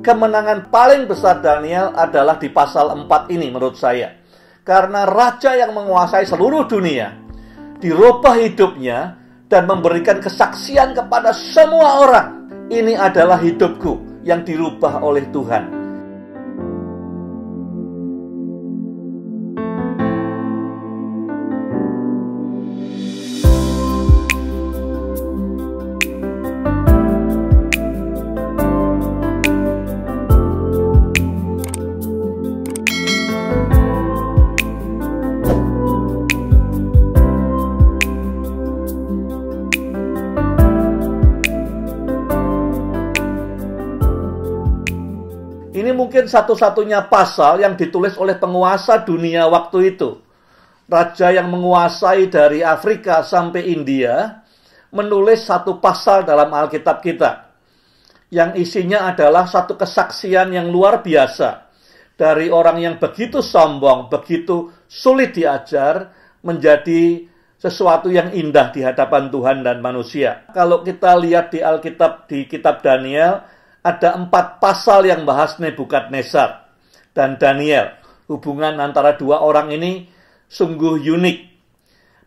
kemenangan paling besar Daniel adalah di pasal 4 ini menurut saya. Karena raja yang menguasai seluruh dunia dirubah hidupnya dan memberikan kesaksian kepada semua orang. Ini adalah hidupku yang dirubah oleh Tuhan. Ini mungkin satu-satunya pasal yang ditulis oleh penguasa dunia waktu itu. Raja yang menguasai dari Afrika sampai India menulis satu pasal dalam Alkitab kita. Yang isinya adalah satu kesaksian yang luar biasa. Dari orang yang begitu sombong, begitu sulit diajar, menjadi sesuatu yang indah di hadapan Tuhan dan manusia. Kalau kita lihat di Alkitab, di kitab Daniel, ada 4 pasal yang bahas Nebukadnezar dan Daniel. Hubungan antara dua orang ini sungguh unik.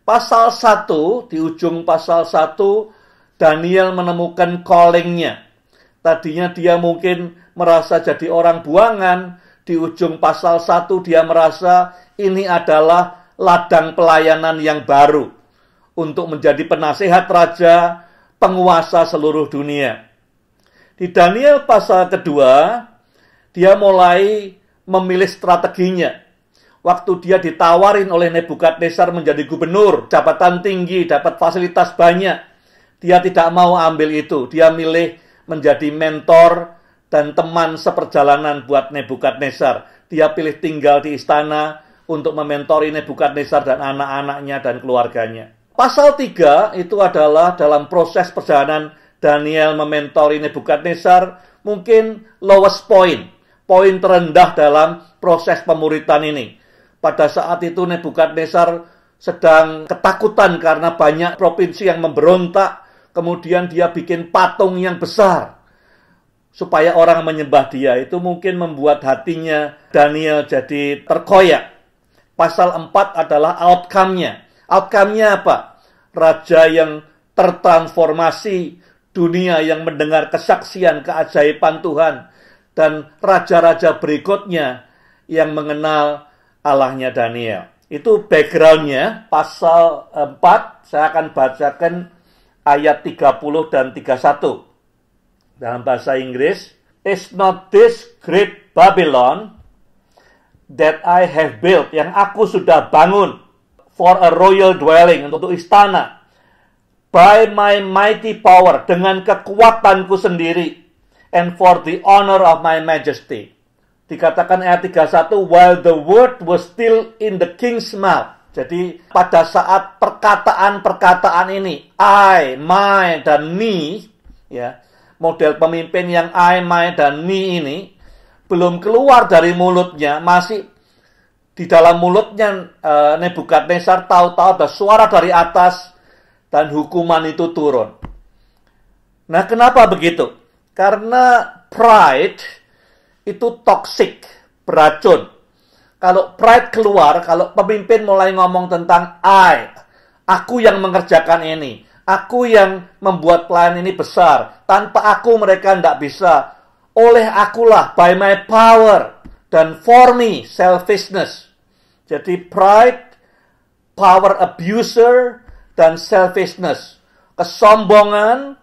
Pasal 1, di ujung pasal 1, Daniel menemukan callingnya. Tadinya dia mungkin merasa jadi orang buangan. Di ujung pasal 1 dia merasa ini adalah ladang pelayanan yang baru untuk menjadi penasehat raja, penguasa seluruh dunia. Di Daniel pasal kedua, dia mulai memilih strateginya. Waktu dia ditawarin oleh Nebukadnezar menjadi gubernur, jabatan tinggi, dapat fasilitas banyak, dia tidak mau ambil itu. Dia milih menjadi mentor dan teman seperjalanan buat Nebukadnezar. Dia pilih tinggal di istana untuk mementori Nebukadnezar dan anak-anaknya dan keluarganya. Pasal 3 itu adalah dalam proses perjalanan Daniel mementori Nebukadnezar, mungkin lowest point, poin terendah dalam proses pemuritan ini. Pada saat itu Nebukadnezar sedang ketakutan karena banyak provinsi yang memberontak, kemudian dia bikin patung yang besar supaya orang menyembah dia. Itu mungkin membuat hatinya Daniel jadi terkoyak. Pasal 4 adalah outcome-nya. Outcome-nya apa? Raja yang tertransformasi, dunia yang mendengar kesaksian keajaiban Tuhan, dan raja-raja berikutnya yang mengenal Allahnya Daniel. Itu background-nya. Pasal 4, saya akan bacakan ayat 30 dan 31. Dalam bahasa Inggris, "Is not this great Babylon that I have built," yang aku sudah bangun, "for a royal dwelling," untuk istana, "by my mighty power," dengan kekuatanku sendiri, "and for the honor of my majesty." Dikatakan ayat 31, "while the word was still in the king's mouth." Jadi pada saat perkataan-perkataan ini, I, my, dan me, ya, model pemimpin yang I, my, dan me ini belum keluar dari mulutnya, masih di dalam mulutnya Nebukadnezar tahu-tahu ada suara dari atas, dan hukuman itu turun. Nah, kenapa begitu? Karena pride itu toksik, beracun. Kalau pride keluar, kalau pemimpin mulai ngomong tentang aku yang mengerjakan ini, aku yang membuat pelayan ini besar, tanpa aku mereka tidak bisa, oleh akulah, by my power, dan for me, selfishness. Jadi pride, power abuser, dan selfishness, kesombongan,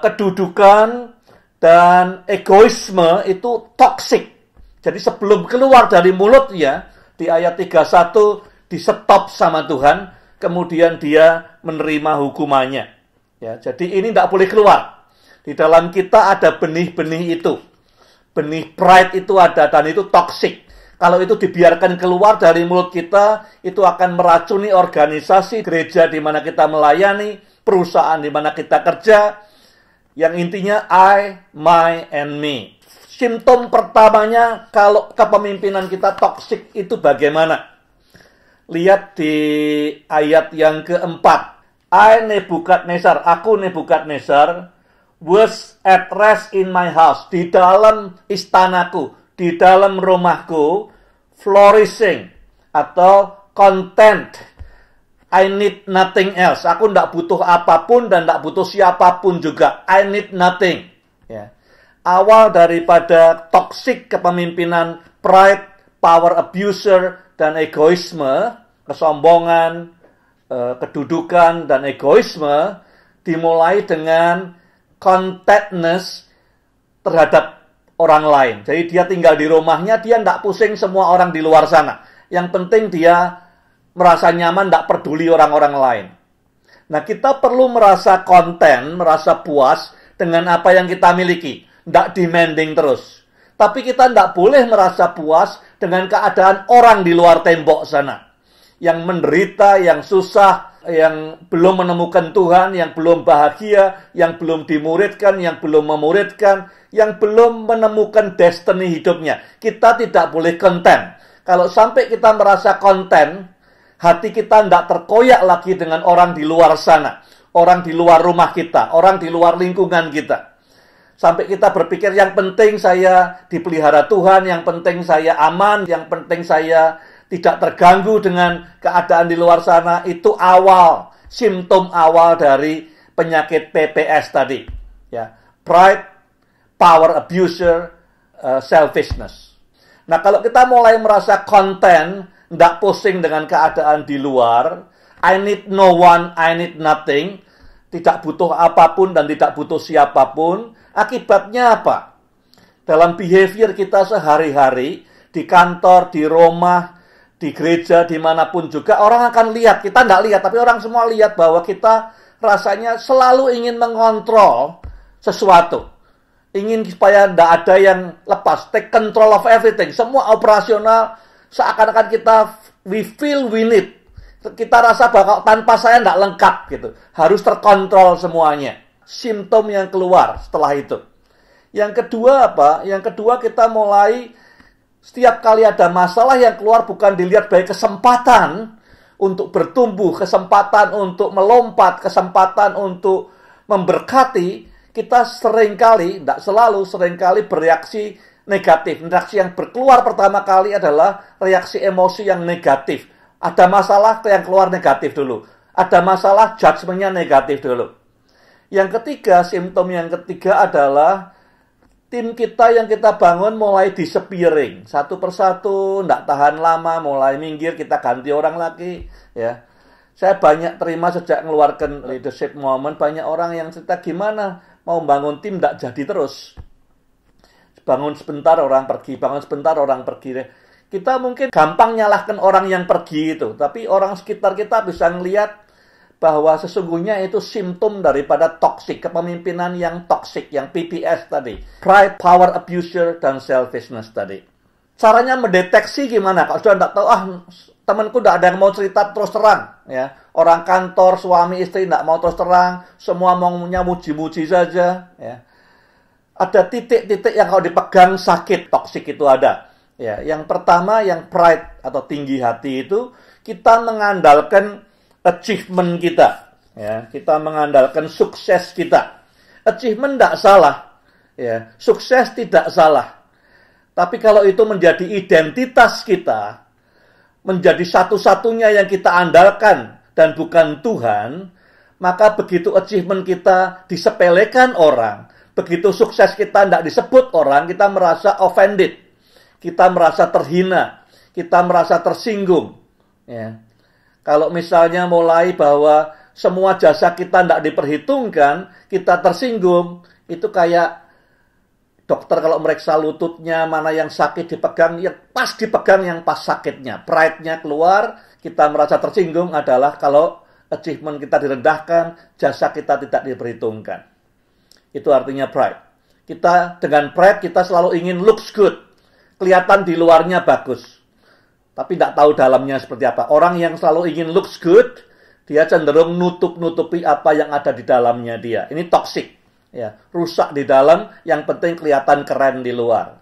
kedudukan, dan egoisme itu toksik. Jadi sebelum keluar dari mulutnya, di ayat 31 di stop sama Tuhan, kemudian dia menerima hukumannya. Ya, jadi ini tidak boleh keluar. Di dalam kita ada benih-benih itu. Benih pride itu ada, dan itu toksik. Kalau itu dibiarkan keluar dari mulut kita, itu akan meracuni organisasi, gereja di mana kita melayani, perusahaan di mana kita kerja. Yang intinya I, my, and me. Simptom pertamanya kalau kepemimpinan kita toksik itu bagaimana? Lihat di ayat yang keempat. I, Nebukadnezar, aku Nebukadnezar, was at rest in my house. Di dalam istanaku, di dalam rumahku, flourishing atau content. I need nothing else. Aku tidak butuh apapun dan tidak butuh siapapun juga. I need nothing. Ya. Awal daripada toxic kepemimpinan, pride, power abuser, dan egoisme, kesombongan, kedudukan, dan egoisme, dimulai dengan contentness terhadap orang lain. Jadi dia tinggal di rumahnya, dia tidak pusing semua orang di luar sana. Yang penting dia merasa nyaman, tidak peduli orang-orang lain. Nah, kita perlu merasa konten, merasa puas dengan apa yang kita miliki. Tidak demanding terus. Tapi kita tidak boleh merasa puas dengan keadaan orang di luar tembok sana. Yang menderita, yang susah, yang belum menemukan Tuhan, yang belum bahagia, yang belum dimuridkan, yang belum memuridkan, yang belum menemukan destiny hidupnya. Kita tidak boleh konten. Kalau sampai kita merasa konten, hati kita tidak terkoyak lagi dengan orang di luar sana. Orang di luar rumah kita, orang di luar lingkungan kita. Sampai kita berpikir yang penting saya dipelihara Tuhan, yang penting saya aman, yang penting saya tidak terganggu dengan keadaan di luar sana. Itu awal, simptom awal dari penyakit PPS tadi. Ya, pride, power abuser, selfishness. Nah, kalau kita mulai merasa konten, tidak pusing dengan keadaan di luar, I need no one, I need nothing, tidak butuh apapun dan tidak butuh siapapun, akibatnya apa? Dalam behavior kita sehari-hari, di kantor, di rumah, di gereja, dimanapun juga, orang akan lihat. Kita tidak lihat, tapi orang semua lihat bahwa kita rasanya selalu ingin mengontrol sesuatu. Ingin supaya tidak ada yang lepas. Take control of everything. Semua operasional, seakan-akan kita, we feel we need. Kita rasa bahwa tanpa saya tidak lengkap gitu. Harus terkontrol semuanya. Simptom yang keluar setelah itu. Yang kedua apa? Yang kedua kita mulai setiap kali ada masalah yang keluar bukan dilihat sebagai kesempatan untuk bertumbuh, kesempatan untuk melompat, kesempatan untuk memberkati. Kita seringkali, tidak selalu, seringkali bereaksi negatif. Reaksi yang berkeluar pertama kali adalah reaksi emosi yang negatif. Ada masalah yang keluar negatif dulu. Ada masalah, judgment-nya negatif dulu. Yang ketiga, simptom yang ketiga adalah tim kita yang kita bangun mulai disappearing. Satu persatu, tidak tahan lama, mulai minggir, kita ganti orang lagi. Ya, saya banyak terima sejak mengeluarkan leadership moment, banyak orang yang cerita gimana mau bangun tim tidak jadi terus. Bangun sebentar orang pergi, bangun sebentar orang pergi. Kita mungkin gampang nyalahkan orang yang pergi itu, tapi orang sekitar kita bisa melihat bahwa sesungguhnya itu simptom daripada toxic, kepemimpinan yang toxic, yang PPS tadi. Pride, power abuser, dan selfishness tadi. Caranya mendeteksi gimana? Kalau sudah tidak tahu, temanku tidak ada yang mau cerita terus terang. Ya. Orang kantor, suami, istri tidak mau terus terang, semua maunya muji-muji saja. Ya. Ada titik-titik yang kalau dipegang sakit, toxic itu ada. Ya, yang pertama, yang pride atau tinggi hati itu, kita mengandalkan achievement kita. Ya, kita mengandalkan sukses kita. Achievement tidak salah. Ya, sukses tidak salah. Tapi kalau itu menjadi identitas kita, menjadi satu-satunya yang kita andalkan dan bukan Tuhan, maka begitu achievement kita disepelekan orang, begitu sukses kita tidak disebut orang, kita merasa offended. Kita merasa terhina, kita merasa tersinggung. Ya. Kalau misalnya mulai bahwa semua jasa kita tidak diperhitungkan, kita tersinggung, itu kayak dokter kalau meriksa lututnya, mana yang sakit dipegang, yang pas dipegang yang pas sakitnya. Pride-nya keluar, kita merasa tersinggung adalah kalau achievement kita direndahkan, jasa kita tidak diperhitungkan. Itu artinya pride. Kita dengan pride, kita selalu ingin looks good. Kelihatan di luarnya bagus, tapi tidak tahu dalamnya seperti apa. Orang yang selalu ingin looks good, dia cenderung nutup-nutupi apa yang ada di dalamnya dia. Ini toxic, ya, rusak di dalam, yang penting kelihatan keren di luar.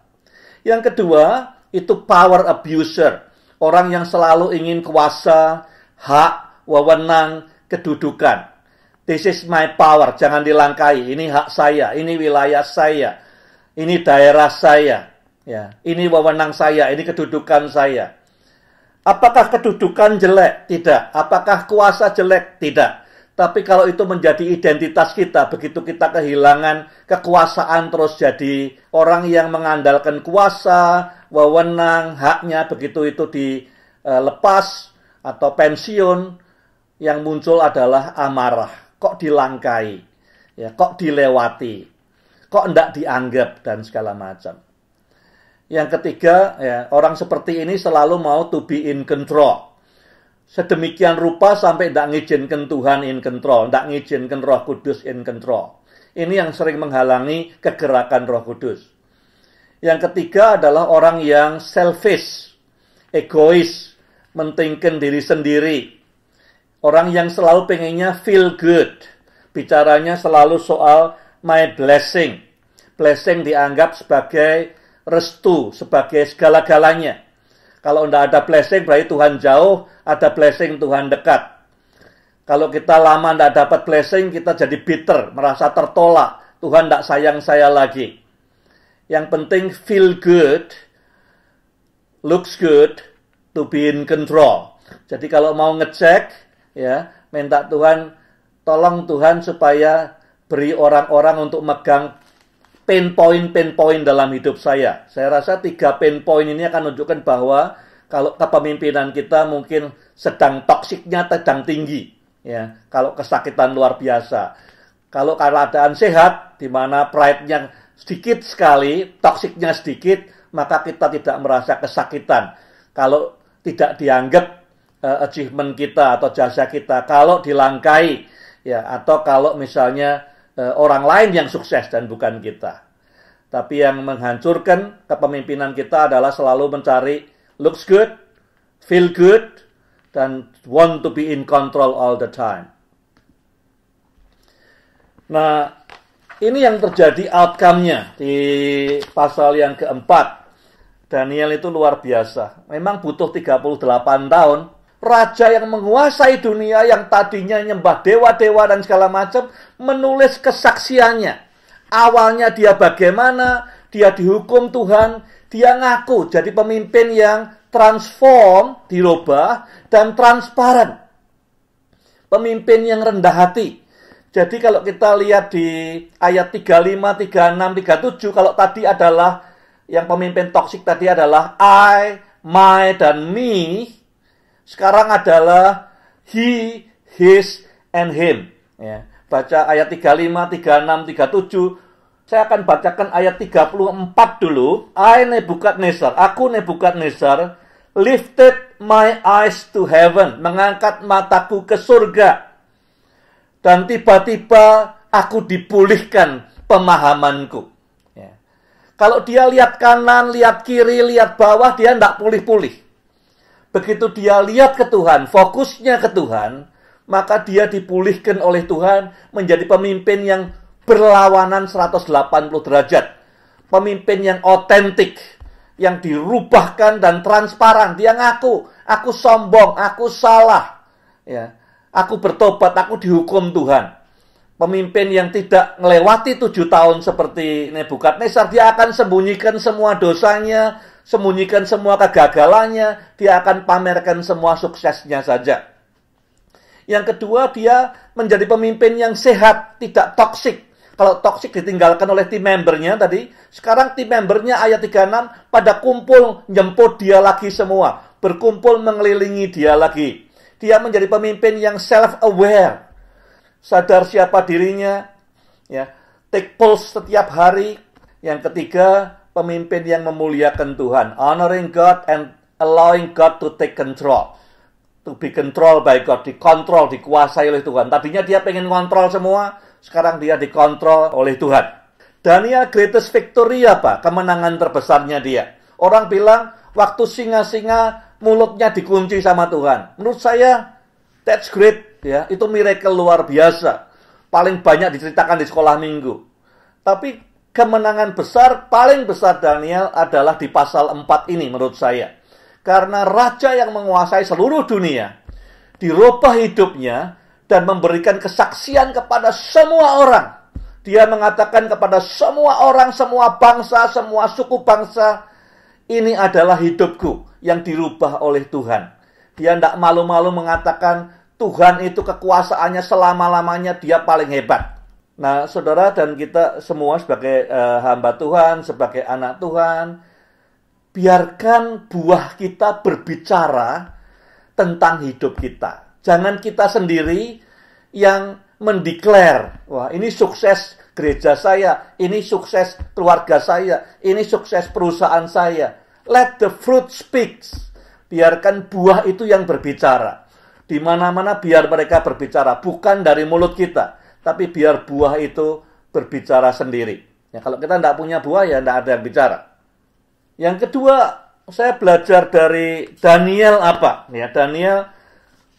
Yang kedua, itu power abuser. Orang yang selalu ingin kuasa, hak, wewenang, kedudukan. This is my power, jangan dilangkai. Ini hak saya, ini wilayah saya, ini daerah saya, ya, ini wewenang saya, ini kedudukan saya. Apakah kedudukan jelek? Tidak. Apakah kuasa jelek? Tidak. Tapi kalau itu menjadi identitas kita, begitu kita kehilangan kekuasaan terus jadi orang yang mengandalkan kuasa, wewenang, haknya, begitu itu dilepas atau pensiun, yang muncul adalah amarah. Kok dilangkai? Ya, kok dilewati? Kok enggak dianggap dan segala macam. Yang ketiga, ya, orang seperti ini selalu mau to be in control. Sedemikian rupa sampai enggak ngizinkan Tuhan in control, enggak ngizinkan Roh Kudus in control. Ini yang sering menghalangi kegerakan Roh Kudus. Yang ketiga adalah orang yang selfish, egois, mentingkan diri sendiri. Orang yang selalu pengennya feel good. Bicaranya selalu soal my blessing. Blessing dianggap sebagai restu, sebagai segala-galanya. Kalau tidak ada blessing berarti Tuhan jauh, ada blessing Tuhan dekat. Kalau kita lama tidak dapat blessing, kita jadi bitter, merasa tertolak. Tuhan tidak sayang saya lagi. Yang penting feel good, looks good, to be in control. Jadi kalau mau ngecek, ya, minta Tuhan, tolong Tuhan supaya beri orang-orang untuk megang pain point dalam hidup saya. Saya rasa 3 pain point ini akan menunjukkan bahwa kalau kepemimpinan kita mungkin sedang toksiknya sedang tinggi. Ya, kalau kesakitan luar biasa. Kalau keadaan sehat, di mana pride-nya sedikit sekali, toksiknya sedikit, maka kita tidak merasa kesakitan. Kalau tidak dianggap achievement kita atau jasa kita, kalau dilangkai, ya, atau kalau misalnya orang lain yang sukses dan bukan kita. Tapi yang menghancurkan kepemimpinan kita adalah selalu mencari looks good, feel good, dan want to be in control all the time. Nah, ini yang terjadi outcome-nya di pasal yang keempat. Daniel itu luar biasa. Memang butuh 38 tahun. Raja yang menguasai dunia, yang tadinya nyembah dewa-dewa dan segala macam, menulis kesaksiannya. Awalnya dia bagaimana, dia dihukum Tuhan, dia ngaku jadi pemimpin yang transform, dirubah, dan transparan. Pemimpin yang rendah hati. Jadi kalau kita lihat di ayat 35, 36, 37, kalau tadi adalah, yang pemimpin toksik tadi adalah I, my, dan me, sekarang adalah he, his, and him. Ya. Baca ayat 35, 36, 37. Saya akan bacakan ayat 34 dulu. I, Nebukadnezar, aku Nebukadnezar, lifted my eyes to heaven, mengangkat mataku ke surga. Dan tiba-tiba aku dipulihkan pemahamanku. Ya. Kalau dia lihat kanan, lihat kiri, lihat bawah, dia tidak pulih-pulih. Begitu dia lihat ke Tuhan, fokusnya ke Tuhan, maka dia dipulihkan oleh Tuhan menjadi pemimpin yang berlawanan 180 derajat. Pemimpin yang otentik, yang dirubahkan dan transparan. Dia ngaku, aku sombong, aku salah. Ya, aku bertobat, aku dihukum Tuhan. Pemimpin yang tidak melewati 7 tahun seperti Nebukadnezar, dia akan sembunyikan semua dosanya, sembunyikan semua kegagalannya, dia akan pamerkan semua suksesnya saja. Yang kedua, dia menjadi pemimpin yang sehat, tidak toksik. Kalau toksik ditinggalkan oleh tim membernya tadi, sekarang tim membernya ayat 36 pada kumpul jemput dia lagi semua, berkumpul mengelilingi dia lagi. Dia menjadi pemimpin yang self-aware, sadar siapa dirinya, ya, take pulse setiap hari. Yang ketiga, pemimpin yang memuliakan Tuhan, honoring God and allowing God to take control. To be controlled by God, dikontrol, dikuasai oleh Tuhan. Tadinya dia pengen kontrol semua, sekarang dia dikontrol oleh Tuhan. Daniel greatest victory apa? Kemenangan terbesarnya dia. Orang bilang, waktu singa-singa mulutnya dikunci sama Tuhan. Menurut saya, that's great. Ya, itu miracle luar biasa. Paling banyak diceritakan di sekolah minggu. Tapi kemenangan besar, paling besar Daniel adalah di pasal 4 ini menurut saya. Karena raja yang menguasai seluruh dunia, dirubah hidupnya dan memberikan kesaksian kepada semua orang. Dia mengatakan kepada semua orang, semua bangsa, semua suku bangsa, ini adalah hidupku yang dirubah oleh Tuhan. Dia tidak malu-malu mengatakan Tuhan itu kekuasaannya selama-lamanya, dia paling hebat. Nah, saudara dan kita semua sebagai hamba Tuhan, sebagai anak Tuhan, biarkan buah kita berbicara tentang hidup kita. Jangan kita sendiri yang mendeklar, wah ini sukses gereja saya, ini sukses keluarga saya, ini sukses perusahaan saya. Let the fruit speak. Biarkan buah itu yang berbicara. Di mana-mana biar mereka berbicara, bukan dari mulut kita, tapi biar buah itu berbicara sendiri. Ya, kalau kita tidak punya buah, ya tidak ada yang bicara. Yang kedua, saya belajar dari Daniel apa? Ya, Daniel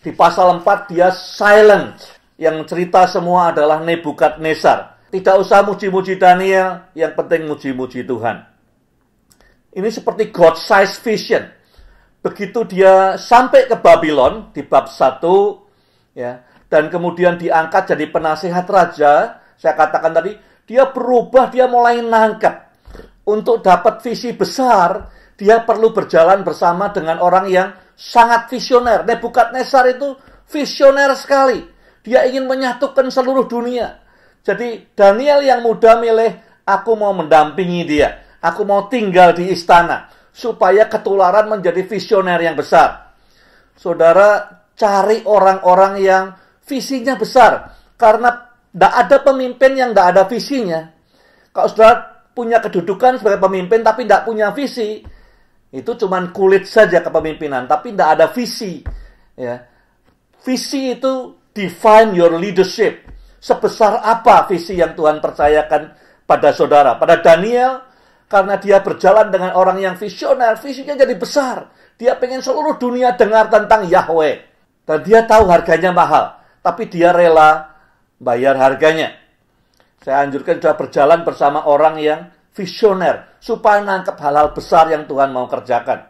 di pasal 4 dia silent. Yang cerita semua adalah Nebukadnezar. Tidak usah muji-muji Daniel, yang penting muji-muji Tuhan. Ini seperti God-sized vision. Begitu dia sampai ke Babylon di bab 1, ya, dan kemudian diangkat jadi penasehat raja, saya katakan tadi, dia berubah, dia mulai nangkep. Untuk dapat visi besar, dia perlu berjalan bersama dengan orang yang sangat visioner. Nebukadnezar itu visioner sekali. Dia ingin menyatukan seluruh dunia. Jadi Daniel yang muda milih, aku mau mendampingi dia. Aku mau tinggal di istana. Supaya ketularan menjadi visioner yang besar. Saudara, cari orang-orang yang visinya besar. Karena tidak ada pemimpin yang tidak ada visinya. Kalau saudara punya kedudukan sebagai pemimpin tapi tidak punya visi, itu cuman kulit saja kepemimpinan, tapi tidak ada visi. Ya. Visi itu define your leadership. Sebesar apa visi yang Tuhan percayakan pada saudara. Pada Daniel, karena dia berjalan dengan orang yang visioner, visinya jadi besar. Dia pengen seluruh dunia dengar tentang Yahweh. Dan dia tahu harganya mahal. Tapi dia rela bayar harganya. Saya anjurkan juga berjalan bersama orang yang visioner. Supaya nangkep hal-hal besar yang Tuhan mau kerjakan.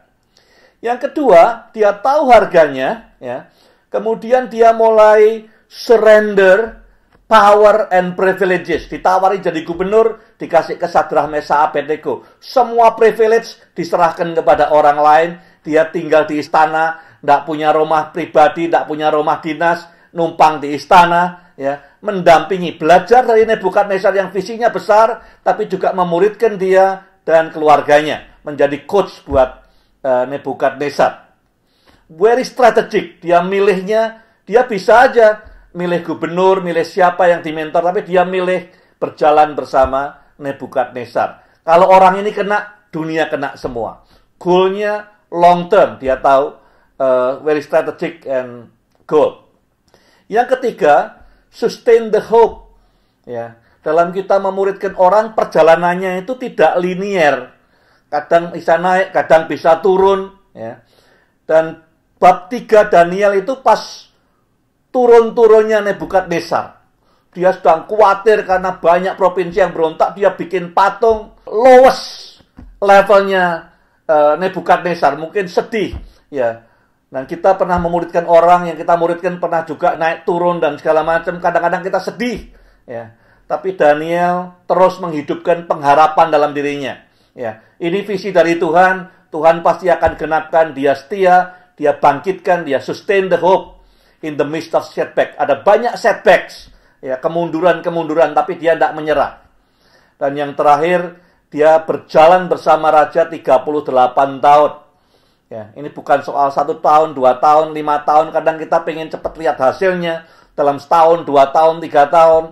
Yang kedua, dia tahu harganya. Ya. Kemudian dia mulai surrender power and privileges. Ditawari jadi gubernur, dikasih ke Sadrah, Mesah, Abednego. Semua privilege diserahkan kepada orang lain. Dia tinggal di istana, tidak punya rumah pribadi, tidak punya rumah dinas, numpang di istana, ya, mendampingi, belajar dari Nebukadnezar yang visinya besar, tapi juga memuridkan dia dan keluarganya, menjadi coach buat Nebukadnezar. Very strategic, dia milihnya, dia bisa aja milih gubernur, milih siapa yang dimentor, tapi dia milih berjalan bersama Nebukadnezar. Kalau orang ini kena, dunia kena semua. Goalnya long term, dia tahu, very strategic and goal. Yang ketiga, sustain the hope. Ya, dalam kita memuridkan orang, perjalanannya itu tidak linier. Kadang bisa naik, kadang bisa turun. Ya. Dan bab 3 Daniel itu pas turun-turunnya Nebukadnezar. Dia sedang khawatir karena banyak provinsi yang berontak. Dia bikin patung. Lowest levelnya Nebukadnezar. Mungkin sedih. Ya. Dan kita pernah memuridkan orang yang kita muridkan pernah juga naik turun dan segala macam. Kadang-kadang kita sedih. Ya. Tapi Daniel terus menghidupkan pengharapan dalam dirinya. Ya. Ini visi dari Tuhan. Tuhan pasti akan genapkan. Dia setia. Dia bangkitkan. Dia sustain the hope. In the midst of setback. Ada banyak setbacks. Ya, kemunduran-kemunduran. Tapi dia tidak menyerah. Dan yang terakhir, dia berjalan bersama Raja 38 tahun. Ya, ini bukan soal 1 tahun, 2 tahun, 5 tahun. Kadang kita pengen cepat lihat hasilnya. Dalam setahun, 2 tahun, 3 tahun.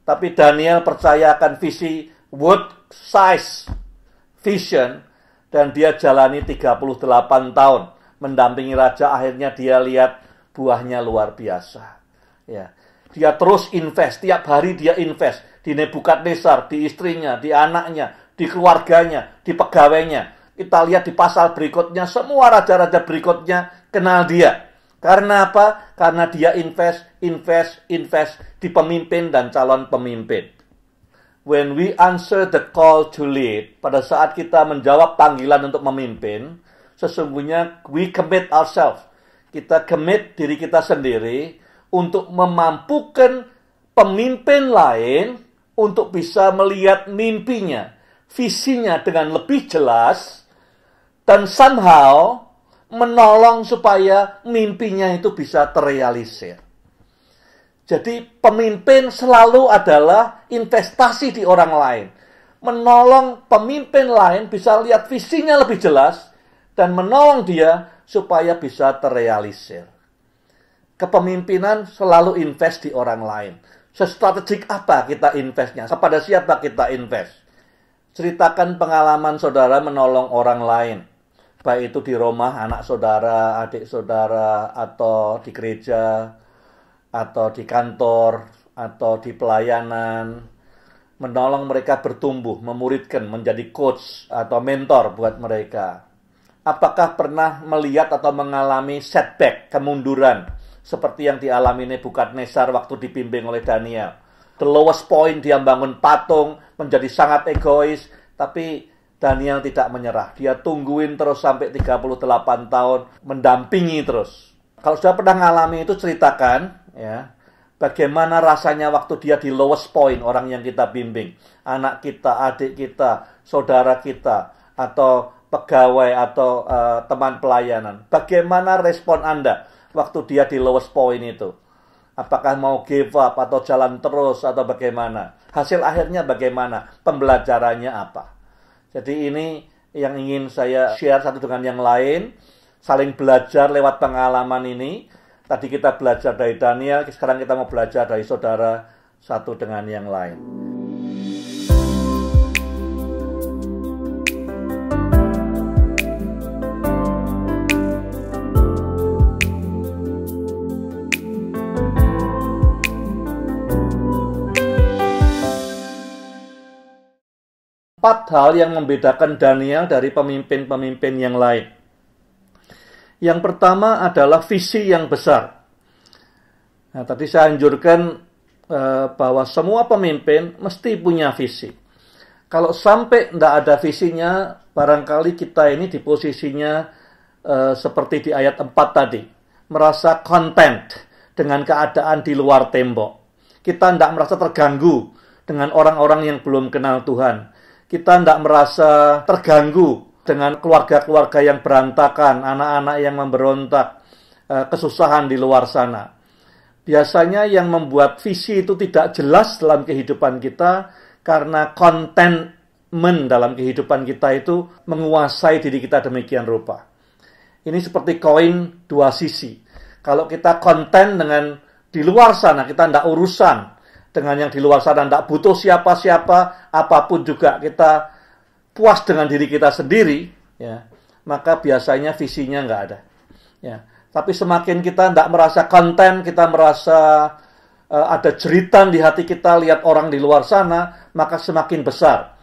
Tapi Daniel percaya akan visi world size vision. Dan dia jalani 38 tahun. Mendampingi Raja, akhirnya dia lihat buahnya luar biasa. Ya. Dia terus invest, tiap hari dia invest. Di Nebukadnezar, di istrinya, di anaknya, di keluarganya, di pegawainya. Kita lihat di pasal berikutnya, semua raja-raja berikutnya kenal dia. Karena apa? Karena dia invest di pemimpin dan calon pemimpin. When we answer the call to lead, pada saat kita menjawab panggilan untuk memimpin, sesungguhnya we commit ourselves. Kita commit diri kita sendiri untuk memampukan pemimpin lain untuk bisa melihat mimpinya, visinya dengan lebih jelas, dan somehow menolong supaya mimpinya itu bisa terrealisir. Jadi pemimpin selalu adalah investasi di orang lain. Menolong pemimpin lain bisa lihat visinya lebih jelas dan menolong dia supaya bisa terrealisir. Kepemimpinan selalu invest di orang lain. Sestrategik apa kita investnya? Kepada siapa kita invest? Ceritakan pengalaman saudara menolong orang lain. Baik itu di rumah anak saudara, adik saudara, atau di gereja, atau di kantor, atau di pelayanan. Menolong mereka bertumbuh, memuridkan, menjadi coach atau mentor buat mereka. Apakah pernah melihat atau mengalami setback, kemunduran, seperti yang dialami Nebukadnezar waktu dibimbing oleh Daniel? The lowest point, dia bangun patung, menjadi sangat egois, tapi Daniel tidak menyerah. Dia tungguin terus sampai 38 tahun, mendampingi terus. Kalau sudah pernah mengalami itu, ceritakan, ya, bagaimana rasanya waktu dia di lowest point, orang yang kita bimbing. Anak kita, adik kita, saudara kita, atau pegawai, atau teman pelayanan. Bagaimana respon Anda waktu dia di lowest point itu? Apakah mau give up, atau jalan terus, atau bagaimana? Hasil akhirnya bagaimana? Pembelajarannya apa? Jadi ini yang ingin saya share satu dengan yang lain. Saling belajar lewat pengalaman ini. Tadi kita belajar dari Daniel, sekarang kita mau belajar dari saudara satu dengan yang lain. Empat hal yang membedakan Daniel dari pemimpin-pemimpin yang lain. Yang pertama adalah visi yang besar. Nah, tadi saya anjurkan bahwa semua pemimpin mesti punya visi. Kalau sampai tidak ada visinya, barangkali kita ini di posisinya seperti di ayat 4 tadi. Merasa content dengan keadaan di luar tembok. Kita tidak merasa terganggu dengan orang-orang yang belum kenal Tuhan. Kita tidak merasa terganggu dengan keluarga-keluarga yang berantakan, anak-anak yang memberontak, kesusahan di luar sana. Biasanya yang membuat visi itu tidak jelas dalam kehidupan kita karena contentment dalam kehidupan kita itu menguasai diri kita demikian rupa. Ini seperti koin dua sisi. Kalau kita konten dengan di luar sana, kita tidak urusan dengan yang di luar sana, tidak butuh siapa-siapa, apapun juga kita puas dengan diri kita sendiri, ya, maka biasanya visinya nggak ada. Ya. Tapi semakin kita tidak merasa konten, kita merasa ada jeritan di hati kita lihat orang di luar sana, maka semakin besar.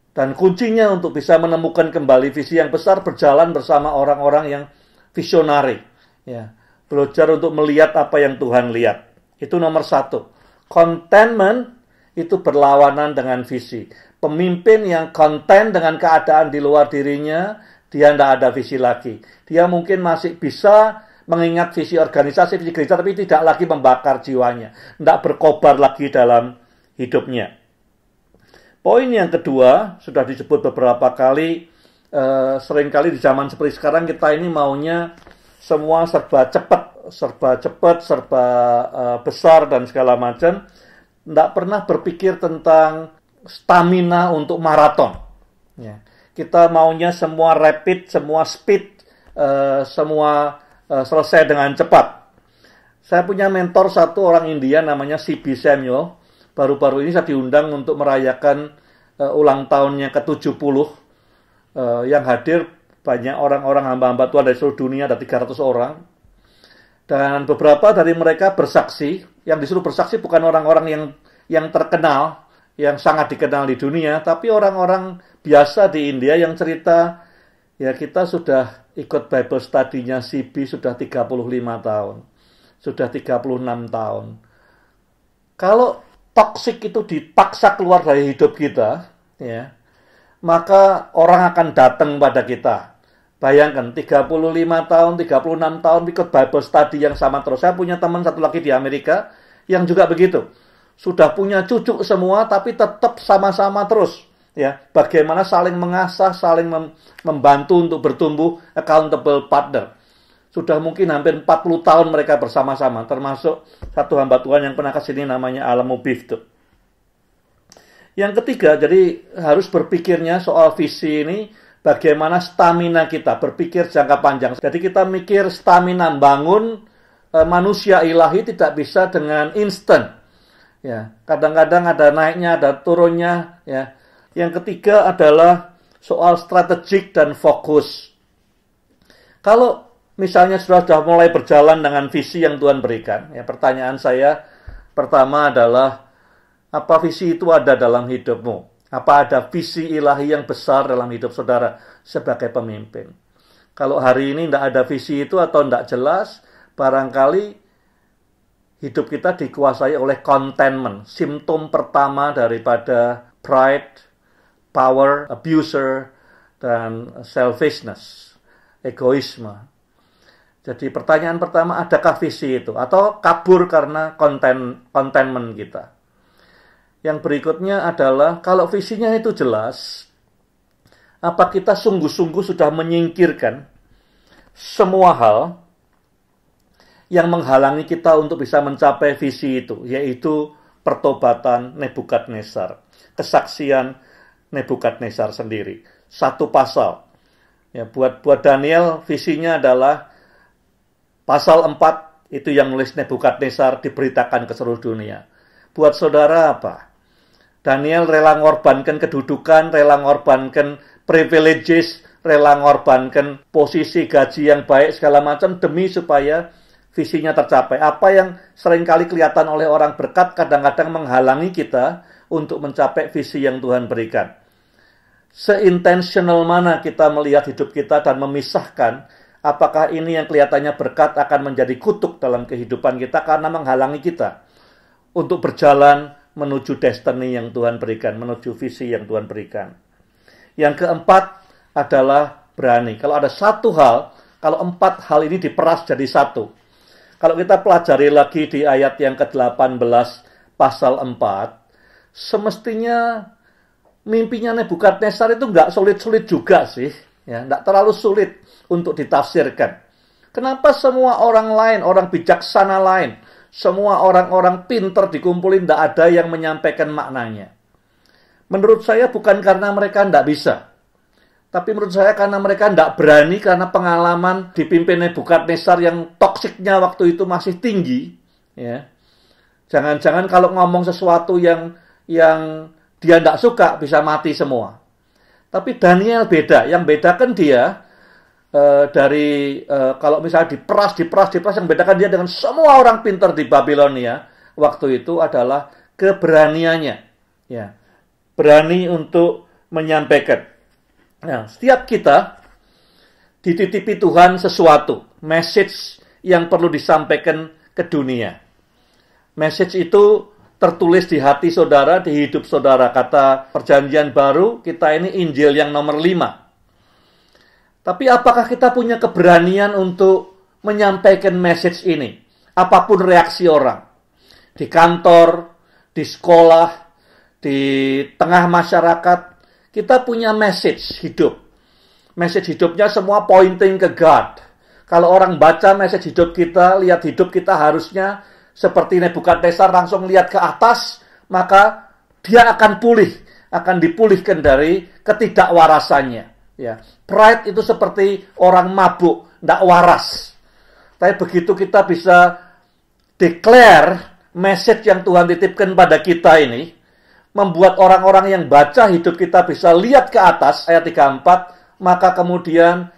Dan kuncinya untuk bisa menemukan kembali visi yang besar, berjalan bersama orang-orang yang visionari. Ya. Belajar untuk melihat apa yang Tuhan lihat. Itu nomor satu. Contentment itu berlawanan dengan visi. Pemimpin yang konten dengan keadaan di luar dirinya, dia tidak ada visi lagi. Dia mungkin masih bisa mengingat visi organisasi, visi gereja, tapi tidak lagi membakar jiwanya. Tidak berkobar lagi dalam hidupnya. Poin yang kedua, sudah disebut beberapa kali, seringkali di zaman seperti sekarang kita ini maunya semua serba cepat, serba besar dan segala macam. Tidak pernah berpikir tentang stamina untuk maraton. Ya. Kita maunya semua rapid, semua speed, semua selesai dengan cepat. Saya punya mentor satu orang India namanya C.B. Samuel. Baru-baru ini saya diundang untuk merayakan ulang tahunnya ke-70. Yang hadir banyak orang-orang hamba-hamba Tuhan dari seluruh dunia, ada 300 orang. Dan beberapa dari mereka bersaksi. Yang disuruh bersaksi bukan orang-orang yang terkenal, yang sangat dikenal di dunia, tapi orang-orang biasa di India yang cerita, ya kita sudah ikut Bible study-nya CB sudah 35 tahun. Sudah 36 tahun. Kalau toksik itu dipaksa keluar dari hidup kita, ya, maka orang akan datang pada kita. Bayangkan, 35 tahun, 36 tahun ikut Bible study yang sama terus. Saya punya teman satu lagi di Amerika yang juga begitu. Sudah punya cucu semua, tapi tetap sama-sama terus. Ya, bagaimana saling mengasah, saling membantu untuk bertumbuh, accountable partner. Sudah mungkin hampir 40 tahun mereka bersama-sama, termasuk satu hamba Tuhan yang pernah kesini namanya Alam Mubif tuh. Yang ketiga, jadi harus berpikirnya soal visi ini, bagaimana stamina kita, berpikir jangka panjang. Jadi kita mikir stamina bangun manusia ilahi tidak bisa dengan instan. Ya, kadang-kadang ada naiknya, ada turunnya. Ya. Yang ketiga adalah soal strategik dan fokus. Kalau misalnya sudah mulai berjalan dengan visi yang Tuhan berikan, ya pertanyaan saya pertama adalah, apa visi itu ada dalam hidupmu? Apa ada visi ilahi yang besar dalam hidup saudara sebagai pemimpin? Kalau hari ini tidak ada visi itu atau tidak jelas, barangkali hidup kita dikuasai oleh contentment. Simptom pertama daripada pride, power, abuser, dan selfishness, egoisme. Jadi pertanyaan pertama, adakah visi itu? Atau kabur karena contentment kita? Yang berikutnya adalah, kalau visinya itu jelas, apa kita sungguh-sungguh sudah menyingkirkan semua hal yang menghalangi kita untuk bisa mencapai visi itu, yaitu pertobatan Nebukadnezar, kesaksian Nebukadnezar sendiri. Satu pasal. Ya, buat Daniel, visinya adalah pasal 4, itu yang nulis Nebukadnezar, diberitakan ke seluruh dunia. Buat saudara apa? Daniel rela ngorbankan kedudukan, rela ngorbankan privileges, rela ngorbankan posisi gaji yang baik, segala macam, demi supaya visinya tercapai. Apa yang seringkali kelihatan oleh orang berkat, kadang-kadang menghalangi kita untuk mencapai visi yang Tuhan berikan. Se-intentional mana kita melihat hidup kita dan memisahkan, apakah ini yang kelihatannya berkat akan menjadi kutuk dalam kehidupan kita karena menghalangi kita untuk berjalan menuju destiny yang Tuhan berikan, menuju visi yang Tuhan berikan. Yang keempat adalah berani. Kalau ada satu hal, kalau 4 hal ini diperas jadi satu. Kalau kita pelajari lagi di ayat yang ke-18 pasal 4, semestinya mimpinya Nebukadnezar itu nggak sulit-sulit juga sih. Ya, nggak terlalu sulit untuk ditafsirkan. Kenapa semua orang lain, orang bijaksana lain, semua orang-orang pinter dikumpulin, tidak ada yang menyampaikan maknanya? Menurut saya bukan karena mereka tidak bisa. Tapi menurut saya karena mereka tidak berani, karena pengalaman dipimpin Nebukadnezar yang toksiknya waktu itu masih tinggi. Ya. Jangan-jangan kalau ngomong sesuatu yang dia tidak suka, bisa mati semua. Tapi Daniel beda. Yang bedakan dia, kalau misalnya diperas, yang bedakan dia dengan semua orang pintar di Babilonia waktu itu adalah keberaniannya. Ya. Berani untuk menyampaikan. Nah, setiap kita dititipi Tuhan sesuatu, message yang perlu disampaikan ke dunia. Message itu tertulis di hati saudara, di hidup saudara. Kata Perjanjian Baru, kita ini Injil yang nomor 5. Tapi apakah kita punya keberanian untuk menyampaikan message ini? Apapun reaksi orang. Di kantor, di sekolah, di tengah masyarakat, kita punya message hidup. Message hidupnya semua pointing ke God. Kalau orang baca message hidup kita, lihat hidup kita harusnya seperti Nebukadnezar, langsung lihat ke atas, maka dia akan pulih, akan dipulihkan dari ketidakwarasannya. Ya. Pride itu seperti orang mabuk, tidak waras. Tapi begitu kita bisa declare message yang Tuhan titipkan pada kita ini, membuat orang-orang yang baca hidup kita bisa lihat ke atas, ayat 34, maka kemudian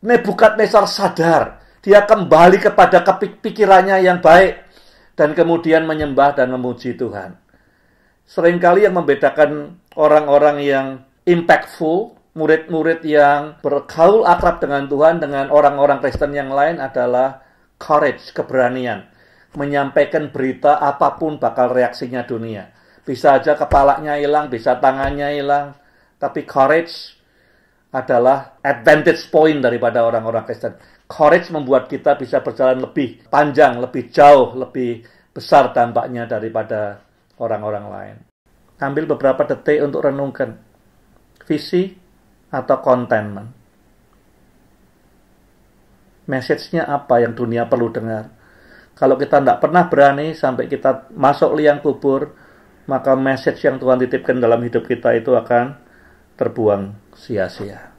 Nebukadnezar sadar, dia kembali kepada pikirannya yang baik, dan kemudian menyembah dan memuji Tuhan. Seringkali yang membedakan orang-orang yang impactful, murid-murid yang bergaul akrab dengan Tuhan, dengan orang-orang Kristen yang lain adalah courage, keberanian. Menyampaikan berita apapun bakal reaksinya dunia. Bisa aja kepalanya hilang, bisa tangannya hilang. Tapi courage, adalah advantage point daripada orang-orang Kristen. Courage membuat kita bisa berjalan lebih panjang, lebih jauh, lebih besar dampaknya daripada orang-orang lain. Ambil beberapa detik untuk renungkan visi atau contentment. Message-nya apa yang dunia perlu dengar? Kalau kita tidak pernah berani sampai kita masuk liang kubur, maka message yang Tuhan titipkan dalam hidup kita itu akan terbuang sia-sia.